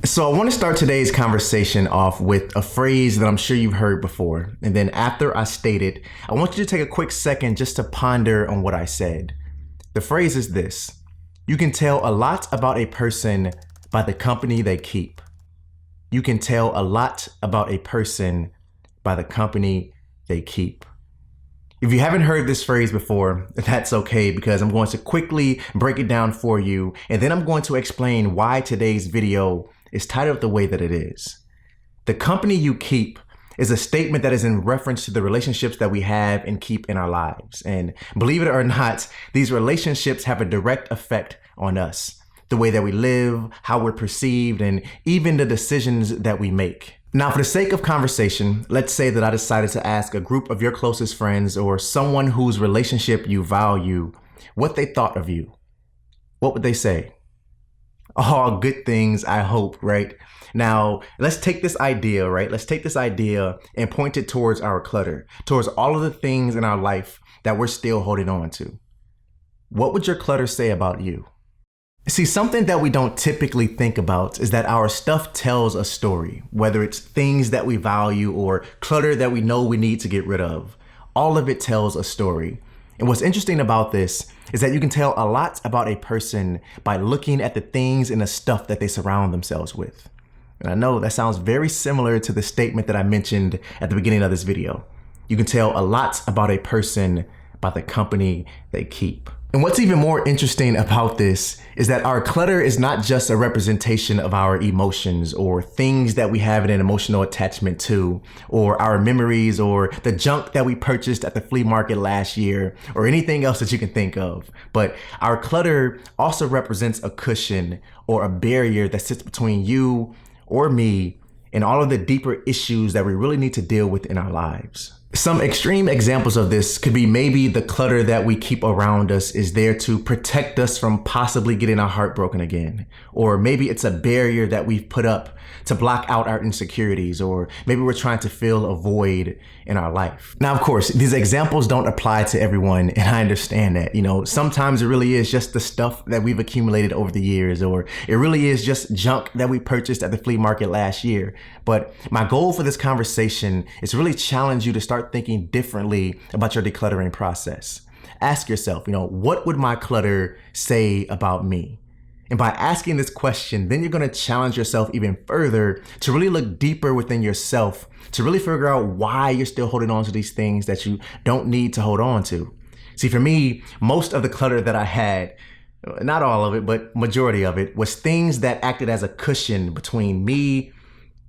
So I want to start today's conversation off with a phrase that I'm sure you've heard before. And then after I state it, I want you to take a quick second just to ponder on what I said. The phrase is this: you can tell a lot about a person by the company they keep. You can tell a lot about a person by the company they keep. If you haven't heard this phrase before, that's okay, because I'm going to quickly break it down for you, and then I'm going to explain why today's video is titled the way that it is. The company you keep is a statement that is in reference to the relationships that we have and keep in our lives. And believe it or not, these relationships have a direct effect on us, the way that we live, how we're perceived, and even the decisions that we make. Now, for the sake of conversation, let's say that I decided to ask a group of your closest friends or someone whose relationship you value what they thought of you. What would they say? All good things, I hope, right? Now, let's take this idea, right? Let's take this idea and point it towards our clutter, towards all of the things in our life that we're still holding on to. What would your clutter say about you? See, something that we don't typically think about is that our stuff tells a story, whether it's things that we value or clutter that we know we need to get rid of. All of it tells a story. And what's interesting about this is that you can tell a lot about a person by looking at the things and the stuff that they surround themselves with. And I know that sounds very similar to the statement that I mentioned at the beginning of this video. You can tell a lot about a person by the company they keep. And what's even more interesting about this is that our clutter is not just a representation of our emotions or things that we have an emotional attachment to, or our memories, or the junk that we purchased at the flea market last year, or anything else that you can think of. But our clutter also represents a cushion or a barrier that sits between you or me and all of the deeper issues that we really need to deal with in our lives. Some extreme examples of this could be maybe the clutter that we keep around us is there to protect us from possibly getting our heart broken again. Or maybe it's a barrier that we've put up to block out our insecurities, or maybe we're trying to fill a void in our life. Now, of course, these examples don't apply to everyone, and I understand that. Sometimes it really is just the stuff that we've accumulated over the years, or it really is just junk that we purchased at the flea market last year. But my goal for this conversation is to really challenge you to start thinking differently about your decluttering process. Ask yourself, what would my clutter say about me? And by asking this question, then you're going to challenge yourself even further to really look deeper within yourself, to really figure out why you're still holding on to these things that you don't need to hold on to. See, for me, most of the clutter that I had, not all of it, but majority of it, was things that acted as a cushion between me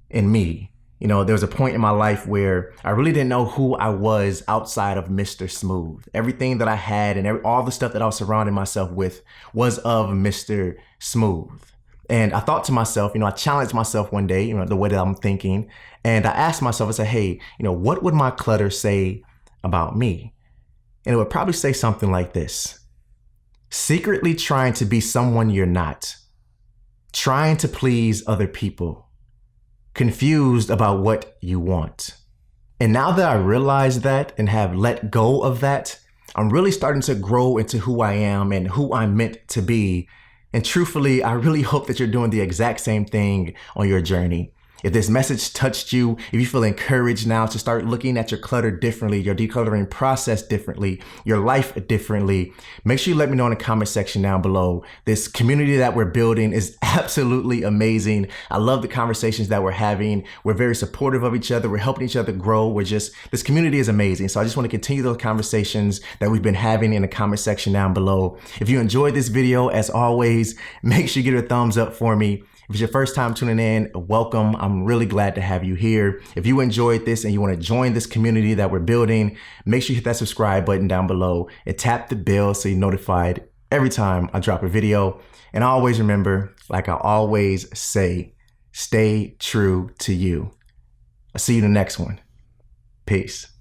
and me. There was a point in my life where I really didn't know who I was outside of Mr. Smooth. Everything that I had and all the stuff that I was surrounding myself with was of Mr. Smooth. And I thought to myself, I challenged myself one day, the way that I'm thinking. And I asked myself, I said, hey, what would my clutter say about me? And it would probably say something like this: secretly trying to be someone you're not, trying to please other people, confused about what you want. And now that I realize that and have let go of that, I'm really starting to grow into who I am and who I'm meant to be. And truthfully, I really hope that you're doing the exact same thing on your journey. If this message touched you, if you feel encouraged now to start looking at your clutter differently, your decluttering process differently, your life differently, make sure you let me know in the comment section down below. This community that we're building is absolutely amazing. I love the conversations that we're having. We're very supportive of each other. We're helping each other grow. This community is amazing. So I just want to continue those conversations that we've been having in the comment section down below. If you enjoyed this video, as always, make sure you give it a thumbs up for me. If it's your first time tuning in, welcome. I'm really glad to have you here. If you enjoyed this and you want to join this community that we're building, make sure you hit that subscribe button down below and tap the bell so you're notified every time I drop a video. And always remember, like I always say, stay true to you. I'll see you in the next one. Peace.